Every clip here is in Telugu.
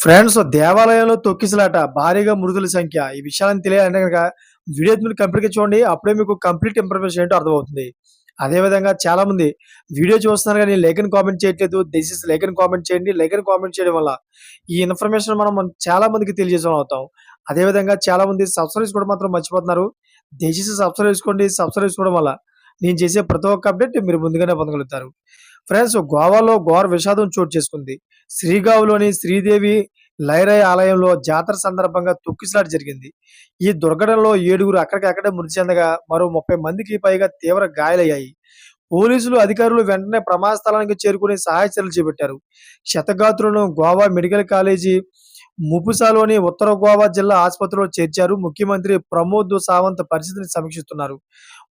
ఫ్రెండ్స్ దేవాలయంలో తొక్కిసలాట, భారీగా మృతుల సంఖ్య. ఈ విషయాలను తెలియాలంటే గనక వీడియో మీరు కంప్లీట్‌గా చూడండి. అప్పుడే మీకు కంప్లీట్ ఇన్ఫర్మేషన్ ఏంటో అర్థమవుతుంది. అదే విధంగా చాలామంది వీడియో చూస్తున్నారు గానీ లైక్ అండ్ కామెంట్ చేయట్లేదు. దయచేసి లైక్ అండ్ కామెంట్ చేయండి. లైక్ అండ్ కామెంట్ చేయడం వల్ల ఈ ఇన్ఫర్మేషన్ మనం చాలా మందికి తెలియజేసేవాళ్ళం అవుతాం. అదే విధంగా చాలామంది సబ్స్క్రైబ్ చేసుకోవడం మాత్రం మర్చిపోతున్నారు. దయచేసి సబ్స్క్రైబ్ చేసుకోండి. సబ్స్క్రైబ్ చేసుకోవడం వల్ల నేను చేసే ప్రతి ఒక్క అప్డేట్ మీరు ముందుగానే పొందగలుగుతారు. ఫ్రెండ్స్ గోవాలో ఘోర విషాదం చోటు చేసుకుంది. శ్రీగావ్‌లోని శ్రీదేవి లైరాయి ఆలయంలో జాతర సందర్భంగా తొక్కిసలాట జరిగింది. ఈ దుర్ఘటనలో 7గురు అక్కడికక్కడే మృతి చెందగా, మరో 30 మందికి పైగా తీవ్ర గాయాలయ్యాయి. పోలీసులు అధికారులు వెంటనే ప్రమాద స్థలానికి చేరుకుని సహాయ చర్యలు చేపట్టారు. క్షతగాత్రులను గోవా మెడికల్ కాలేజీ ముపుసాలోని ఉత్తర గోవా జిల్లా ఆసుపత్రిలో చేర్చారు. ముఖ్యమంత్రి ప్రమోద్ సావంత్ పరిస్థితిని సమీక్షిస్తున్నారు.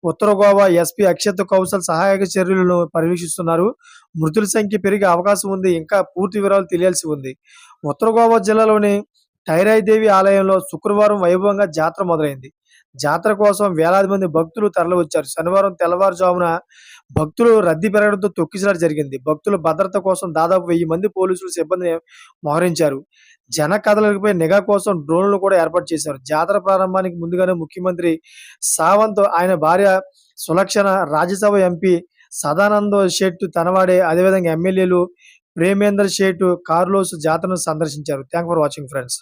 ఉత్తర గోవా ఎస్పీ అక్షత్ కౌశల్ సహాయక చర్యలను పర్యవేక్షిస్తున్నారు. మృతుల సంఖ్య పెరిగే అవకాశం ఉంది. ఇంకా పూర్తి వివరాలు తెలియాల్సి ఉంది. ఉత్తర గోవా జిల్లాలోని టైరాయిదేవి ఆలయంలో శుక్రవారం వైభవంగా జాతర మొదలైంది. జాతర కోసం వేలాది మంది భక్తులు తరలివచ్చారు. శనివారం తెల్లవారుజామున భక్తులు రద్దీ పెరగడంతో తొక్కిసలాట జరిగింది. భక్తుల భద్రత కోసం దాదాపు 1000 మంది పోలీసులు సిబ్బందిని మోహరించారు. జన కదలికపై నిఘా కోసం డ్రోన్‌లను కూడా ఏర్పాటు చేశారు. జాతర ప్రారంభానికి ముందుగానే ముఖ్యమంత్రి సావంత్, ఆయన భార్య సులక్షణ, రాజ్యసభ ఎంపీ సదానంద షెట్ తనవాడే, అదేవిధంగా ఎమ్మెల్యేలు ప్రేమేందర్ షేట్, కార్లోస్ జాతరను సందర్శించారు. Thank for watching friends.